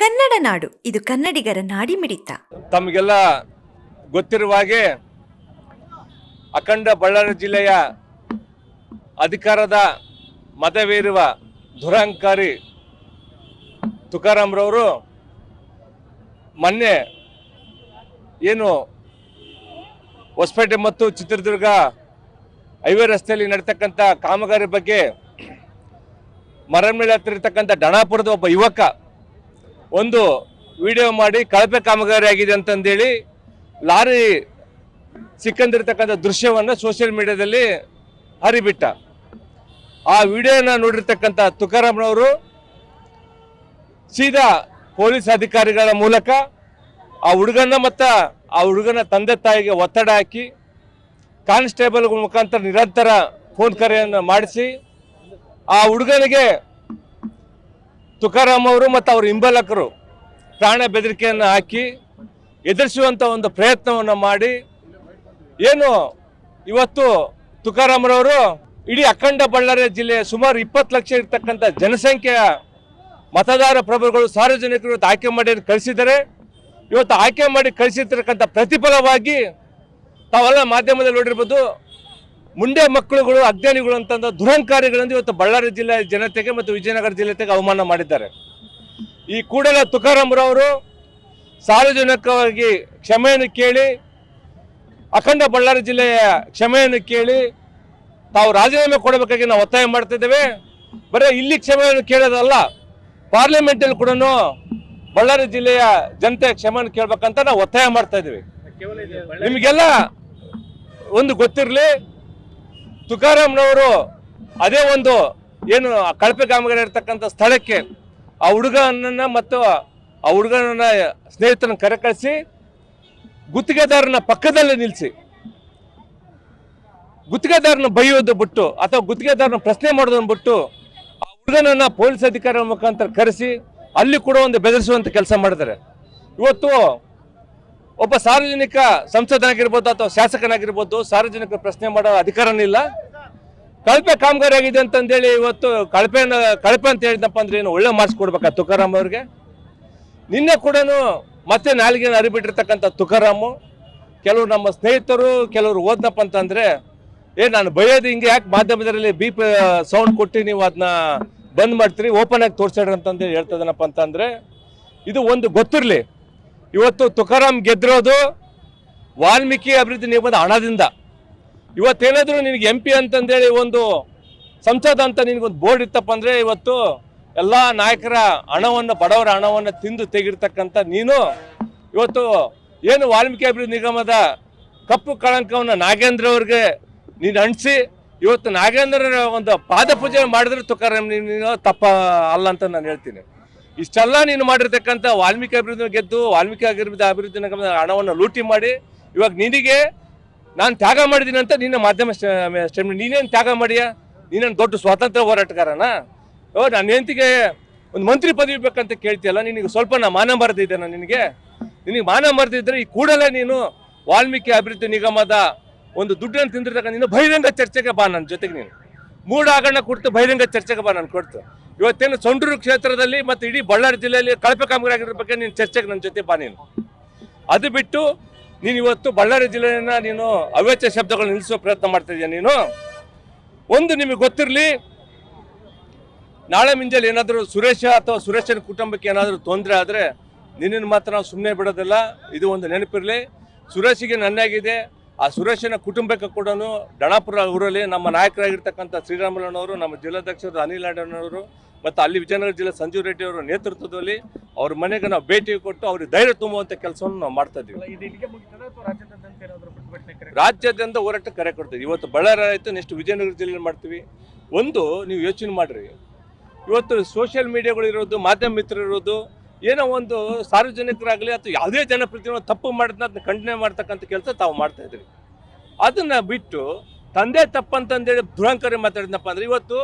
ಕನ್ನಡ ನಾಡು ಇದು ಕನ್ನಡಿಗರ ನಾಡಿಮಿಡಿತ. ತಮಗೆಲ್ಲ ಗೊತ್ತಿರುವ ಹಾಗೆ ಅಖಂಡ ಬಳ್ಳಾರಿ ಜಿಲ್ಲೆಯ ಅಧಿಕಾರದ ಮತವೇರುವ ದುರಹಂಕಾರಿ ತುಕಾರಾಮ್ರವರು ಮೊನ್ನೆ ಏನು ಹೊಸಪೇಟೆ ಮತ್ತು ಚಿತ್ರದುರ್ಗ ಹೈವೇ ರಸ್ತೆಯಲ್ಲಿ ನಡೀತಕ್ಕಂಥ ಕಾಮಗಾರಿ ಬಗ್ಗೆ ಮರಮೇಲೆ ಹತ್ತಿರತಕ್ಕಂಥ ಡಣಾಪುರದ ಒಬ್ಬ ಯುವಕ ಒಂದು ವಿಡಿಯೋ ಮಾಡಿ ಕಳಪೆ ಕಾಮಗಾರಿ ಆಗಿದೆ ಅಂತಂದೇಳಿ ಲಾರಿ ಸಿಕ್ಕಂದಿರ್ತಕ್ಕಂಥ ದೃಶ್ಯವನ್ನು ಸೋಷಿಯಲ್ ಮೀಡಿಯಾದಲ್ಲಿ ಹರಿಬಿಟ್ಟ. ಆ ವಿಡಿಯೋನ ನೋಡಿರ್ತಕ್ಕಂಥ ತುಕಾರಾಮ್ನವರು ಸೀದಾ ಪೊಲೀಸ್ ಅಧಿಕಾರಿಗಳ ಮೂಲಕ ಆ ಹುಡುಗನ ಮತ್ತು ಆ ಹುಡುಗನ ತಂದೆ ತಾಯಿಗೆ ಒತ್ತಡ ಹಾಕಿ ಕಾನ್ಸ್ಟೇಬಲ್ ಮುಖಾಂತರ ನಿರಂತರ ಫೋನ್ ಕರೆಯನ್ನು ಮಾಡಿಸಿ ಆ ಹುಡುಗನಿಗೆ ತುಕಾರಾಮ್ ಅವರು ಮತ್ತು ಅವರ ಹಿಂಬಾಲಕರು ಪ್ರಾಣ ಬೆದರಿಕೆಯನ್ನು ಹಾಕಿ ಎದುರಿಸುವಂಥ ಒಂದು ಪ್ರಯತ್ನವನ್ನು ಮಾಡಿ ಏನು ಇವತ್ತು ತುಕಾರಾಮ್ರವರು ಇಡೀ ಅಖಂಡ ಬಳ್ಳಾರಿ ಜಿಲ್ಲೆಯ ಸುಮಾರು 20 ಲಕ್ಷ ಇರ್ತಕ್ಕಂಥ ಜನಸಂಖ್ಯೆಯ ಮತದಾರ ಪ್ರಭುಗಳು ಸಾರ್ವಜನಿಕರು ಇವತ್ತು ಆಯ್ಕೆ ಮಾಡಿ ಕಳಿಸಿದ್ದಾರೆ. ಇವತ್ತು ಆಯ್ಕೆ ಮಾಡಿ ಕಳಿಸಿರ್ತಕ್ಕಂಥ ಪ್ರತಿಫಲವಾಗಿ ತಾವೆಲ್ಲ ಮಾಧ್ಯಮದಲ್ಲಿ ನೋಡಿರ್ಬೋದು, ಮುಂಡೆ ಮಕ್ಕಳುಗಳು ಅಜ್ಞಾನಿಗಳು ಅಂತಂದ ದುರಹಂಕಾರಿಗಳಿಂದ ಇವತ್ತು ಬಳ್ಳಾರಿ ಜಿಲ್ಲೆಯ ಜನತೆಗೆ ಮತ್ತು ವಿಜಯನಗರ ಜಿಲ್ಲೆಗೆ ಅವಮಾನ ಮಾಡಿದ್ದಾರೆ. ಈ ಕೂಡಲೇ ತುಕಾರಾಮ್ರವರು ಸಾರ್ವಜನಿಕವಾಗಿ ಕ್ಷಮೆಯನ್ನು ಕೇಳಿ, ಅಖಂಡ ಬಳ್ಳಾರಿ ಜಿಲ್ಲೆಯ ಕ್ಷಮೆಯನ್ನು ಕೇಳಿ ತಾವು ರಾಜೀನಾಮೆ ಕೊಡಬೇಕಾಗಿ ನಾವು ಒತ್ತಾಯ ಮಾಡ್ತಿದ್ದೇವೆ. ಬರೀ ಇಲ್ಲಿ ಕ್ಷಮೆಯನ್ನು ಕೇಳೋದಲ್ಲ, ಪಾರ್ಲಿಮೆಂಟಲ್ಲಿ ಕೂಡ ಬಳ್ಳಾರಿ ಜಿಲ್ಲೆಯ ಜನತೆ ಕ್ಷಮೆಯನ್ನು ಕೇಳಬೇಕಂತ ನಾವು ಒತ್ತಾಯ ಮಾಡ್ತಾ ಇದ್ದೀವಿ. ನಿಮಗೆಲ್ಲ ಒಂದು ಗೊತ್ತಿರಲಿ, ತುಕಾರಾಮ್ನವರು ಅದೇ ಒಂದು ಏನು ಕಳಪೆ ಕಾಮಗಾರಿ ಇರ್ತಕ್ಕಂಥ ಸ್ಥಳಕ್ಕೆ ಆ ಹುಡುಗನನ್ನ ಮತ್ತು ಆ ಹುಡುಗನ ಸ್ನೇಹಿತರನ್ನ ಕರೆ ಕಳಿಸಿ ಗುತ್ತಿಗೆದಾರನ ಪಕ್ಕದಲ್ಲೇ ನಿಲ್ಲಿಸಿ ಗುತ್ತಿಗೆದಾರನ ಬೈಯೋದು ಬಿಟ್ಟು ಅಥವಾ ಗುತ್ತಿಗೆದಾರನ ಪ್ರಶ್ನೆ ಮಾಡೋದನ್ನು ಬಿಟ್ಟು ಆ ಹುಡುಗನನ್ನ ಪೊಲೀಸ್ ಅಧಿಕಾರಿಗಳ ಮುಖಾಂತರ ಕರೆಸಿ ಅಲ್ಲಿ ಕೂಡ ಒಂದು ಬೆದರಿಸುವಂತ ಕೆಲಸ ಮಾಡಿದ್ದಾರೆ. ಇವತ್ತು ಒಬ್ಬ ಸಾರ್ವಜನಿಕ ಸಂಸದನಾಗಿರ್ಬೋದು ಅಥವಾ ಶಾಸಕನಾಗಿರ್ಬೋದು ಸಾರ್ವಜನಿಕ ಪ್ರಶ್ನೆ ಮಾಡೋ ಅಧಿಕಾರನೇ ಇಲ್ಲ. ಕಳಪೆ ಕಾಮಗಾರಿ ಆಗಿದೆ ಅಂತಂದೇಳಿ ಇವತ್ತು ಕಳಪೆ ಅಂತ ಹೇಳಿದಪ್ಪ ಅಂದ್ರೆ ಏನು ಒಳ್ಳೆ ಮಾರ್ಕ್ಸ್ ಕೊಡ್ಬೇಕಾ ತುಕಾರಾಮ್ ಅವ್ರಿಗೆ? ನಿನ್ನೆ ಕೂಡ ಮತ್ತೆ ನಾಲಿಗೆ ಹರಿಬಿಟ್ಟಿರ್ತಕ್ಕಂಥ ತುಕಾರಾಮು ಕೆಲವರು ನಮ್ಮ ಸ್ನೇಹಿತರು ಕೆಲವರು ಓದ್ನಪ್ಪ ಅಂತಂದ್ರೆ ನಾನು ಬೈಯೋದು ಹಿಂಗೆ ಯಾಕೆ ಮಾಧ್ಯಮದಲ್ಲಿ ಬೀಪ್ ಸೌಂಡ್ ಕೊಟ್ಟು ನೀವು ಅದನ್ನ ಬಂದ್ ಮಾಡ್ತೀರಿ, ಓಪನ್ ಆಗಿ ತೋರಿಸ್ಯಾಡ್ರಿ ಅಂತಂದೇಳಿ ಹೇಳ್ತದನಪ್ಪ ಅಂತಂದ್ರೆ ಇದು ಒಂದು ಗೊತ್ತಿರಲಿ. ಇವತ್ತು ತುಕಾರಾಮ್ ಗೆದ್ದಿರೋದು ವಾಲ್ಮೀಕಿ ಅಭಿವೃದ್ಧಿ ನಿಗಮದ ಹಣದಿಂದ. ಇವತ್ತೇನಾದರೂ ನಿನಗೆ MP ಅಂತಂದೇಳಿ ಒಂದು ಸಂಸದ ಅಂತ ನಿನಗೊಂದು ಬೋರ್ಡ್ ಇತ್ತಪ್ಪ ಅಂದರೆ ಇವತ್ತು ಎಲ್ಲ ನಾಯಕರ ಹಣವನ್ನು ಬಡವರ ಹಣವನ್ನು ತಿಂದು ತೆಗಿರ್ತಕ್ಕಂಥ ನೀನು ಇವತ್ತು ಏನು ವಾಲ್ಮೀಕಿ ಅಭಿವೃದ್ಧಿ ನಿಗಮದ ಕಪ್ಪು ಕಳಂಕವನ್ನು ನಾಗೇಂದ್ರ ಅವ್ರಿಗೆ ನೀನು ಅಂಟಿಸಿ ಇವತ್ತು ನಾಗೇಂದ್ರನ ಒಂದು ಪಾದ ಪೂಜೆ ಮಾಡಿದ್ರೆ ತುಕಾರಾಮ್ ನೀನು ತಪ್ಪ ಅಲ್ಲ ಅಂತ ನಾನು ಹೇಳ್ತೀನಿ. ಇಷ್ಟೆಲ್ಲ ನೀನು ಮಾಡಿರ್ತಕ್ಕಂಥ ವಾಲ್ಮೀಕಿ ಅಭಿವೃದ್ಧಿ ಗೆದ್ದು ವಾಲ್ಮೀಕಿ ಅಭಿವೃದ್ಧಿ ನಿಗಮದ ಹಣವನ್ನು ಲೂಟಿ ಮಾಡಿ ಇವಾಗ ನಿನಗೆ ನಾನು ತ್ಯಾಗ ಮಾಡಿದ್ದೀನಿ ಅಂತ ನಿನ್ನ ಮಾಧ್ಯಮ ಸ್ಟೇಟ್ಮೆಂಟ್ ನೀನೇನು ತ್ಯಾಗ ಮಾಡಿಯಾ? ನೀನೇನು ದೊಡ್ಡ ಸ್ವಾತಂತ್ರ್ಯ ಹೋರಾಟಗಾರನಾ? ನನ್ನ ಹೆಂಡತಿಗೆ ಒಂದು ಮಂತ್ರಿ ಪದವಿ ಬೇಕಂತ ಕೇಳ್ತೀಯಲ್ಲ, ನಿನಗೆ ಸ್ವಲ್ಪ ಮಾನ ಮರೆದಿದ್ದೇನೆ. ನಿನಗೆ ಮಾನ ಮರೆದಿದ್ದರೆ ಈ ಕೂಡಲೇ ನೀನು ವಾಲ್ಮೀಕಿ ಅಭಿವೃದ್ಧಿ ನಿಗಮದ ಒಂದು ದುಡ್ಡನ್ನು ತಿಂದಿರ್ತಕ್ಕ ನೀನು ಬಹಿರಂಗ ಚರ್ಚೆಗೆ ಬಾ. ನನ್ನ ಜೊತೆಗೆ ನೀನು ಮೂಡ ಆಗಣ್ಣ ಕೊಡ್ತು ಬಹಿರಂಗ ಚರ್ಚೆಗೆ ಬಾ. ನಾನು ಕೊಡ್ತು ಇವತ್ತೇನು ಸೊಂಡೂರು ಕ್ಷೇತ್ರದಲ್ಲಿ ಮತ್ತು ಇಡೀ ಬಳ್ಳಾರಿ ಜಿಲ್ಲೆಯಲ್ಲಿ ಕಳಪೆ ಕಾಮಗಾರಿ ಆಗಿರೋ ಬಗ್ಗೆ ನೀನು ಚರ್ಚೆಗೆ ನನ್ನ ಜೊತೆ ಬಾ. ನೀನು ಅದು ಬಿಟ್ಟು ನೀನು ಇವತ್ತು ಬಳ್ಳಾರಿ ಜಿಲ್ಲೆಯನ್ನ ನೀನು ಅವ್ಯಾಚ ಶಬ್ದಗಳು ನಿಲ್ಲಿಸೋ ಪ್ರಯತ್ನ ಮಾಡ್ತಾ ಇದೀಯ. ನೀನು ಒಂದು ನಿಮಗೆ ಗೊತ್ತಿರಲಿ, ನಾಳೆ ಮುಂಜಾನೆ ಏನಾದರೂ ಸುರೇಶ ಅಥವಾ ಸುರೇಶನ ಕುಟುಂಬಕ್ಕೆ ಏನಾದರೂ ತೊಂದರೆ ಆದರೆ ನಿನ್ನನ್ನು ಮಾತ್ರ ನಾವು ಸುಮ್ಮನೆ ಬಿಡೋದಿಲ್ಲ. ಇದು ಒಂದು ನೆನಪಿರಲಿ. ಸುರೇಶಿಗೆ ನನ್ನಾಗಿದೆ, ಆ ಸುರೇಶನ ಕುಟುಂಬಕ್ಕೆ ಕೂಡ ಡಣಾಪುರ ಊರಲ್ಲಿ ನಮ್ಮ ನಾಯಕರಾಗಿರ್ತಕ್ಕಂಥ ಶ್ರೀರಾಮುಲಣ್ಣವರು, ನಮ್ಮ ಜಿಲ್ಲಾಧ್ಯಕ್ಷರು ಅನಿಲ್ ಅಣ್ಣನವರು ಮತ್ತು ಅಲ್ಲಿ ವಿಜಯನಗರ ಜಿಲ್ಲೆ ಸಂಜೀವ್ ರೆಡ್ಡಿ ಅವರ ನೇತೃತ್ವದಲ್ಲಿ ಅವ್ರ ಮನೆಗೆ ನಾವು ಭೇಟಿ ಕೊಟ್ಟು ಅವ್ರಿಗೆ ಧೈರ್ಯ ತುಂಬುವಂಥ ಕೆಲಸವನ್ನು ನಾವು ಮಾಡ್ತಾ ಇದ್ದೀವಿ. ರಾಜ್ಯಾದ್ಯಂತ ಹೋರಾಟ ಕರೆ ಕೊಡ್ತೀವಿ. ಇವತ್ತು ಬಳ್ಳಾರಿ ಆಯಿತು, ನೆಕ್ಸ್ಟ್ ವಿಜಯನಗರ ಜಿಲ್ಲೆಯಲ್ಲಿ ಮಾಡ್ತೀವಿ. ಒಂದು ನೀವು ಯೋಚನೆ ಮಾಡಿರಿ, ಇವತ್ತು ಸೋಷಿಯಲ್ ಮೀಡಿಯಾಗಳು ಇರೋದು, ಮಾಧ್ಯಮ ಮಿತ್ರರು ಇರೋದು, ಏನೋ ಒಂದು ಸಾರ್ವಜನಿಕರಾಗಲಿ ಅಥವಾ ಯಾವುದೇ ಜನಪ್ರತಿನಿಧಿ ತಪ್ಪು ಮಾಡಿದ್ನ ಅದನ್ನ ಖಂಡನೆ ಮಾಡ್ತಕ್ಕಂಥ ಕೆಲಸ ತಾವು ಮಾಡ್ತಾ ಇದ್ರಿ. ಅದನ್ನ ಬಿಟ್ಟು ತಂದೆ ತಪ್ಪಂತಂದೇಳಿ ದುರಂಕಾರಿ ಮಾತಾಡಿದ್ನಪ್ಪ ಅಂದ್ರೆ ಇವತ್ತು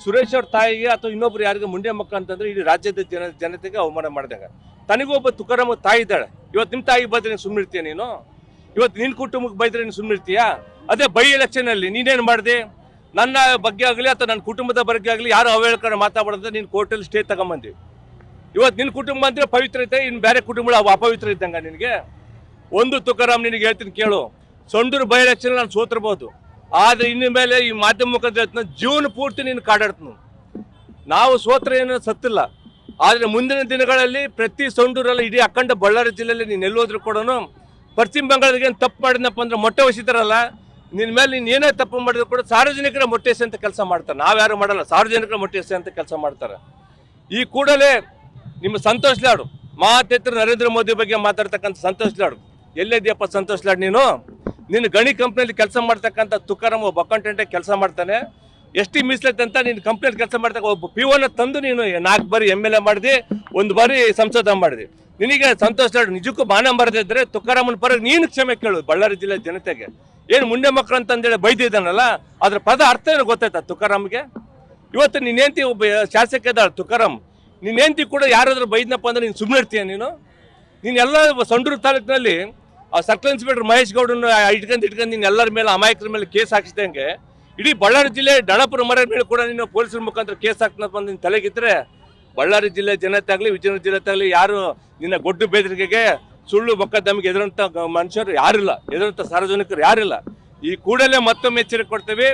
ಸುರೇಶ್ ಅವ್ರ ತಾಯಿಗೆ ಅಥವಾ ಇನ್ನೊಬ್ರು ಯಾರಿಗೆ ಮುಂಡೆ ಮಕ್ಕ ಅಂತಂದ್ರೆ ಇಡೀ ರಾಜ್ಯದ ಜನತೆಗೆ ಅವಮಾನ ಮಾಡಿದಾಗ ತನಗೊಬ್ಬ ತುಕಾರಾಮ್ ತಾಯಿ ಇದ್ದಾಳೆ. ಇವತ್ತು ನಿಮ್ಮ ತಾಯಿಗೆ ಬೈದ್ರೆ ನೀನು ಸುಮ್ಮನಿರ್ತೀಯ? ನೀನು ಇವತ್ತು ನಿನ್ನ ಕುಟುಂಬಕ್ಕೆ ಬೈದ್ರೆ ನೀನು ಸುಮ್ಮನಿರ್ತೀಯಾ? ಅದೇ ಬೈ ಎಲೆಕ್ಷನಲ್ಲಿ ನೀನೇನು ಮಾಡಿದೆ? ನನ್ನ ಬಗ್ಗೆ ಆಗಲಿ ಅಥವಾ ನನ್ನ ಕುಟುಂಬದ ಬಗ್ಗೆ ಆಗಲಿ ಯಾರು ಅವಹೇಳಕರ ಮಾತಾಡೋದ್ರೆ ನೀನು ಕೋರ್ಟಲ್ಲಿ ಸ್ಟೇ ತಗೊಂಬಂದಿ. ಇವತ್ತು ನಿನ್ನ ಕುಟುಂಬ ಅಂದ್ರೆ ಪವಿತ್ರ ಐತೆ, ಇನ್ನು ಬೇರೆ ಕುಟುಂಬಗಳು ಅವು ಅಪವಿತ್ರ ಇದ್ದಂಗ ನಿನಗೆ. ಒಂದು ತುಕಾರಾಮ್ ನಿನಗೆ ಹೇಳ್ತೀನಿ ಕೇಳು, ಸೊಂಡೂರು ಬೈ ಎಲೆಕ್ಷನ್ ನಾನು ಸೋತಿರ್ಬೋದು, ಆದ್ರೆ ಇನ್ನು ಮೇಲೆ ಈ ಮಾಧ್ಯಮ ಮುಖಾಂತರ ಹೇಳ್ತೀನಿ, ಜೀವನ ಪೂರ್ತಿ ನೀನು ಕಾಡಾಡ್ತೀನಿ. ನಾವು ಸೋತ್ರ ಏನೋ ಸತ್ತಿಲ್ಲ, ಆದರೆ ಮುಂದಿನ ದಿನಗಳಲ್ಲಿ ಪ್ರತಿ ಸೊಂಡೂರಲ್ಲಿ ಇಡೀ ಅಖಂಡ ಬಳ್ಳಾರಿ ಜಿಲ್ಲೆಯಲ್ಲಿ ನೀನು ಎಲ್ಲೋದ್ರೂ ಕೂಡ ಪಶ್ಚಿಮ ಬಂಗಾಳದಾಗ ಏನು ತಪ್ಪು ಮಾಡಿದ್ನಪ್ಪ ಅಂದ್ರೆ ಮೊಟ್ಟೆ ಹೊಸಿತಾರಲ್ಲ, ನಿನ್ನ ಮೇಲೆ ನೀನು ಏನೇ ತಪ್ಪು ಮಾಡಿದ್ರು ಕೂಡ ಸಾರ್ವಜನಿಕರ ಮೊಟ್ಟೆ ಎಸೆ ಅಂತ ಕೆಲಸ ಮಾಡ್ತಾರೆ. ನಾವ್ಯಾರು ಮಾಡಲ್ಲ, ಸಾರ್ವಜನಿಕರ ಮೊಟ್ಟೆ ಎಸೆ ಅಂತ ಕೆಲಸ ಮಾಡ್ತಾರೆ. ಈ ಕೂಡಲೇ ನಿಮ್ಮ ಸಂತೋಷ್ ಲಾಡು ಮಾತೆತ್ರ ನರೇಂದ್ರ ಮೋದಿ ಬಗ್ಗೆ ಮಾತಾಡ್ತಕ್ಕಂಥ ಸಂತೋಷ್ ಲಾಡು, ಎಲ್ಲಿದೆಯಪ್ಪ ಸಂತೋಷ್ ಲಾಡ್? ನೀನು ಗಣಿ ಕಂಪ್ನಿಯಲ್ಲಿ ಕೆಲಸ ಮಾಡ್ತಕ್ಕಂಥ ತುಕಾರಾಮ್ ಒಬ್ಬ ಅಕೌಂಟೆಂಟೇ ಕೆಲಸ ಮಾಡ್ತಾನೆ. ಎಷ್ಟು ಮೀಸಲೈತೆ ಅಂತ ನೀನು ಕಂಪ್ನಿಯಲ್ಲಿ ಕೆಲಸ ಮಾಡ್ತಕ್ಕ ಒಬ್ಬ ಪಿಒನ ತಂದು ನೀನು 4 ಬಾರಿ MLA ಮಾಡಿದೆ, 1 ಬಾರಿ ಸಂಸದ ಮಾಡಿದೆ. ನಿನಗೆ ಸಂತೋಷ್ ಲಾಡು ನಿಜಕ್ಕೂ ಮಾನ ಬರದಿದ್ರೆ ತುಕಾರಾಮನ ಪರ ನೀನು ಕ್ಷಮೆ ಕೇಳು ಬಳ್ಳಾರಿ ಜಿಲ್ಲೆ ಜನತೆಗೆ. ಏನು ಮುಂಡೆ ಮಕ್ಕಳು ಅಂತಂದೇಳಿ ಬೈದಿದ್ದಾನಲ್ಲ, ಅದ್ರ ಪದ ಅರ್ಥ ಏನು ಗೊತ್ತಾಯ್ತಾ ತುಕಾರಾಮ್ಗೆ? ಇವತ್ತು ನೀನೇಂತಿ ಒಬ್ಬ ಶಾಸಕ ಇದ್ದಾಳೆ ತುಕಾರಾಮ್, ನೀನೇಂತಿ ಕೂಡ ಯಾರಾದ್ರೂ ಬೈದ್ನಪ್ಪ ಅಂದ್ರೆ ನೀನು ಸುಮ್ಮನೆ ಇರ್ತೀಯ? ನೀನೆಲ್ಲ ಸೊಂಡೂರು ತಾಲೂಕಿನಲ್ಲಿ ಆ ಸರ್ಕಲ್ ಇನ್ಸ್ಪೆಕ್ಟರ್ ಮಹೇಶ್ ಗೌಡನ ಇಟ್ಕೊಂಡು ನೀನು ಎಲ್ಲರ ಮೇಲೆ ಅಮಾಯಕರ ಮೇಲೆ ಕೇಸ್ ಹಾಕಿಸಿದಂಗೆ ಇಡೀ ಬಳ್ಳಾರಿ ಜಿಲ್ಲೆ ಡಣಪುರ ಮರ ಮೇಲೆ ಕೂಡ ನೀನು ಪೊಲೀಸರ ಮುಖಾಂತರ ಕೇಸ್ ಹಾಕ್ತಪ್ಪ ಅಂತ ನಿನ್ನ ತಲೆಗಿದ್ರೆ ಬಳ್ಳಾರಿ ಜಿಲ್ಲೆ ಜನತೆ ಆಗಲಿ ವಿಜಯನಗರ ಜಿಲ್ಲೆ ಆಗಲಿ ಯಾರು ನಿನ್ನ ಗೊಡ್ಡು ಬೆದರಿಕೆಗೆ ಸುಳ್ಳು ಮೊಕದ್ದಮೆಗೆ ಎದುರಂಥ ಮನುಷ್ಯರು ಯಾರಿಲ್ಲ, ಎದುರಂಥ ಸಾರ್ವಜನಿಕರು ಯಾರಿಲ್ಲ. ಈ ಕೂಡಲೇ ಮತ್ತೊಮ್ಮೆ ಎಚ್ಚರಿಕೆ ಕೊಡ್ತೇವೆ,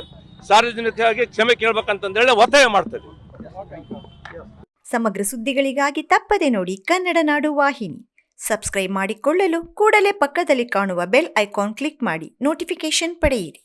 ಸಾರ್ವಜನಿಕರಾಗಿ ಕ್ಷಮೆ ಕೇಳಬೇಕಂತಂದೇಳಿ ಒತ್ತಾಯ ಮಾಡ್ತೇವೆ. ಸಮಗ್ರ ಸುದ್ದಿಗಳಿಗಾಗಿ ತಪ್ಪದೆ ನೋಡಿ ಕನ್ನಡ ನಾಡು ವಾಹಿನಿ. ಸಬ್ಸ್ಕ್ರೈಬ್ ಮಾಡಿಕೊಳ್ಳಲು ಕೂಡಲೇ ಪಕ್ಕದಲ್ಲಿ ಕಾಣುವ ಬೆಲ್ ಐಕಾನ್ ಕ್ಲಿಕ್ ಮಾಡಿ ನೋಟಿಫಿಕೇಶನ್ ಪಡೆಯಿರಿ.